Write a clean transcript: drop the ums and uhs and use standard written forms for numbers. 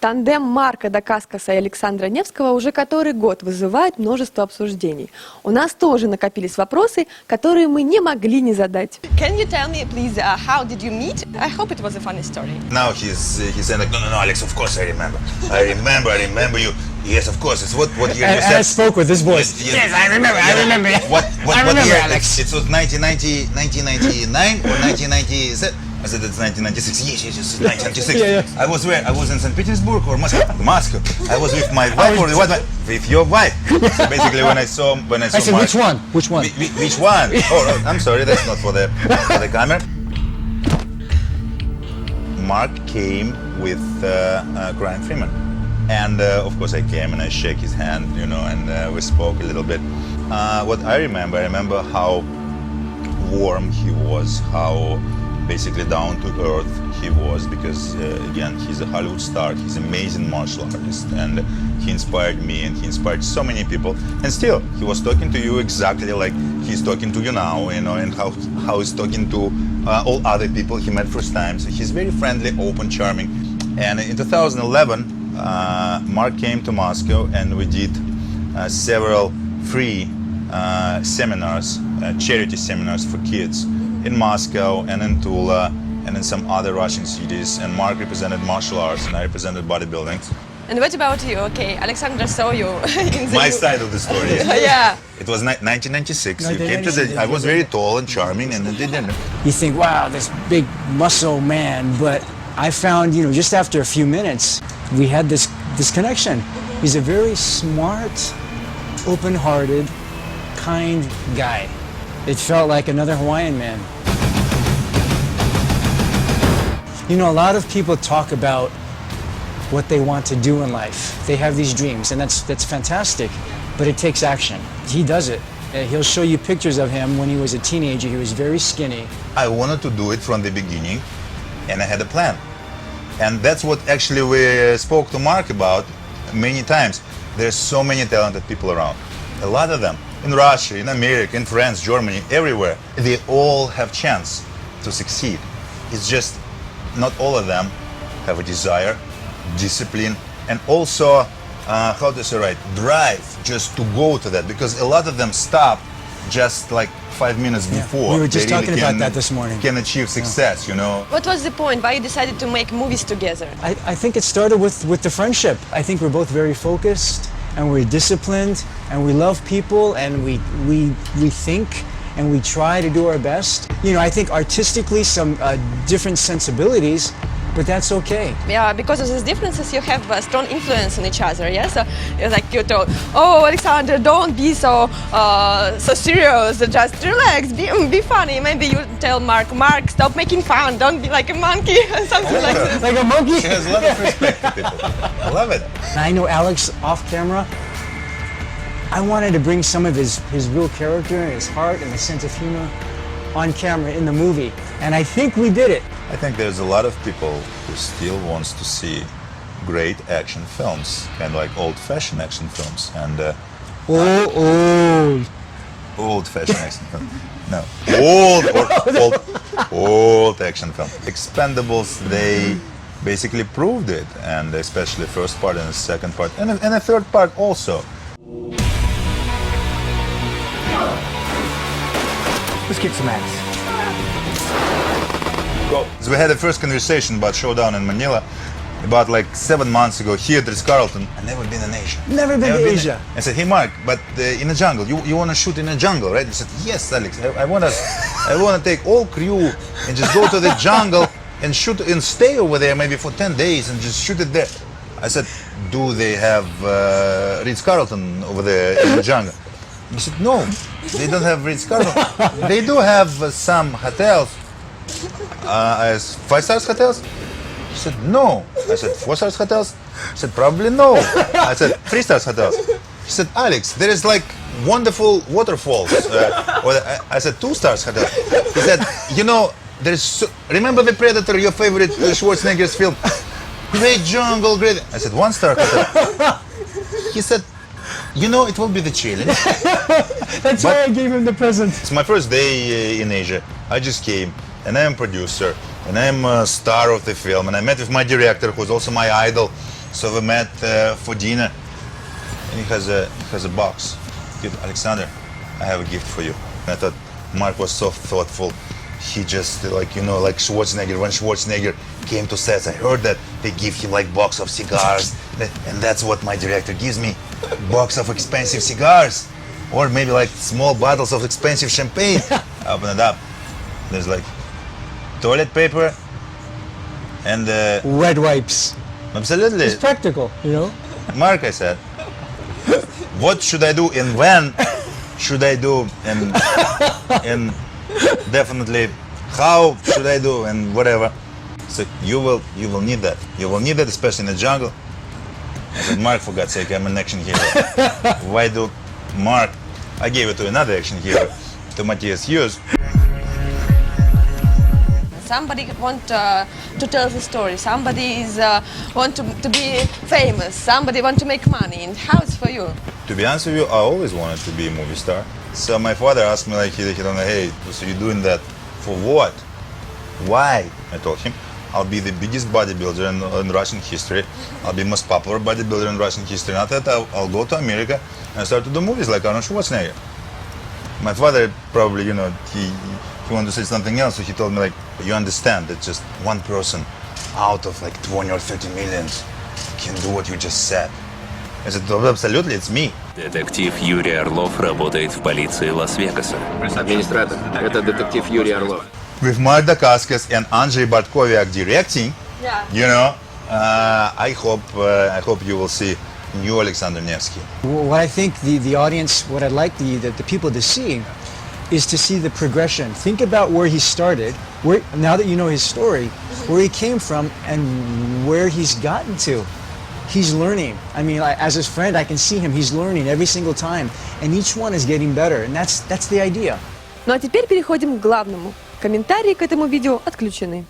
Тандем Марка Дакаскаса и Александра Невского уже который год вызывает множество обсуждений. У нас тоже накопились вопросы, которые мы не могли не задать. Can you tell me, please, how did you meet? I hope it was a funny story. Now he's saying like, no, Alex, of course I remember. I remember you. Yes, of course. It's what you said. I spoke with this voice. Yes, I remember. What I remember, year? Alex. It was 1999 or 1997? I said it's 1996. Yes, 1996. Yeah. I was where? I was in St. Petersburg or Moscow? Moscow. I was with my wife or what? With your wife. So basically, when I saw I said, Mark, which one? Which one? Which one? Oh, I'm sorry, that's not for the camera. Mark came with Brian Freeman, and of course I came and I shake his hand, and we spoke a little bit. What I remember how warm he was, how basically down to earth he was, because again, he's a Hollywood star, he's an amazing martial artist, and he inspired me and he inspired so many people. And still, he was talking to you exactly like he's talking to you now, and how he's talking to all other people he met first time. So he's very friendly, open, charming. And in 2011, Mark came to Moscow and we did several free seminars, charity seminars for kids in Moscow and in Tula and in some other Russian cities. And Mark represented martial arts and I represented bodybuilding. And what about you? Okay, Alexandra saw you in the My side of the story. Yeah. It was 1996. You came to the. I was very tall and charming, and didn't. You think, wow, this big muscle man, but I found, just after a few minutes, we had this connection. He's a very smart, open-hearted, kind guy. It felt like another Hawaiian man. A lot of people talk about what they want to do in life. They have these dreams, and that's fantastic, but it takes action. He does it. He'll show you pictures of him when he was a teenager. He was very skinny. I wanted to do it from the beginning, and I had a plan. And that's what actually we spoke to Mark about many times. There's so many talented people around. A lot of them. In Russia, in America, in France, Germany, everywhere. They all have chance to succeed. It's just not all of them have a desire, discipline, and also, how to say right, drive just to go to that. Because a lot of them stop just like 5 minutes before. We were just they talking really about that this morning. Can achieve success, What was the point? Why you decided to make movies together? I think it started with the friendship. I think we're both very focused and we're disciplined and we love people and we think and we try to do our best. I think artistically some different sensibilities, but that's okay. Yeah, because of these differences, you have a strong influence on each other. Yeah, so like you told, oh, Alexander, don't be so serious. Just relax, be funny. Maybe you tell Mark, stop making fun. Don't be like a monkey, something like that. Like a monkey? She has a lot of respect to people. I love it. I know Alex off camera. I wanted to bring some of his real character and his heart and his sense of humor on camera in the movie, and I think we did it. I think there's a lot of people who still wants to see great action films, kind of like old-fashioned action films, and old-fashioned action film. No, old action film. Expendables, they basically proved it, and especially first part and the second part, and the third part also. Let's kick some ass. So we had the first conversation about Showdown in Manila about like 7 months ago here at Ritz-Carlton. I've never been in Asia. Never been to Asia. I said, hey Mark, but in the jungle, you want to shoot in the jungle, right? He said, yes, Alex, I want to take all crew and just go to the jungle and shoot and stay over there maybe for 10 days and just shoot it there. I said, do they have Ritz-Carlton over there in the jungle? He said, no, they don't have Ritz-Carlton. They do have some hotels. 5-star hotels? He said, no. I said, 4-star hotels? He said, probably no. I said, 3-star hotels. He said, Alex, there is like wonderful waterfalls. I said, 2-star hotels. He said, there's remember The Predator, your favorite Schwarzenegger's film? Great jungle, great. I said, 1-star hotel. He said, it will be the challenge. That's why I gave him the present. It's my first day in Asia. I just came, and I am producer, and I am a star of the film, and I met with my director, who's also my idol, So we met for dinner. And he has a box. Dude, Alexander, I have a gift for you. And I thought Mark was so thoughtful. He just like Schwarzenegger. When Schwarzenegger came to sets, I heard that they give him like box of cigars, and that's what my director gives me, box of expensive cigars, or maybe like small bottles of expensive champagne. Open it up. There's like toilet paper and Red wipes. absolutely. It's practical, you know? Mark, I said, what should I do and when should I do and definitely how should I do and whatever. So you will need that. You will need that, especially in the jungle. I said, Mark, for God's sake, I'm an action hero. Why do Mark? I gave it to another action hero, to Matthias Hughes. Somebody want to tell the story. Somebody is want to be famous. Somebody want to make money. And how it's for you? To be honest with you, I always wanted to be a movie star. So my father asked me like, he told me, hey, so you're doing that for what? Why? I told him, I'll be the biggest bodybuilder in Russian history. I'll be most popular bodybuilder in Russian history. And after that, I'll go to America and start to do movies like Arnold Schwarzenegger. My father probably, he wanted to say something else, so he told me like, you understand that just one person out of like 20 or 30 millions can do what you just said. I said, absolutely, it's me. Детектив Юрий Орлов работает в полиции Лас-Вегаса. Администратор. Это детектив Юрий Орлов. With Mark Dacaskas and Andrei Bartkoviak directing, I hope you will see new Alexander Nevsky. What I think the audience, what I'd like the people to see is to see the progression. Think about where he started, now that you know his story, where he came from and where he's gotten to. He's learning. I mean, as his friend, I can see him. He's learning every single time. And each one is getting better. And that's the idea. Ну а теперь переходим к главному. Комментарии к этому видео отключены.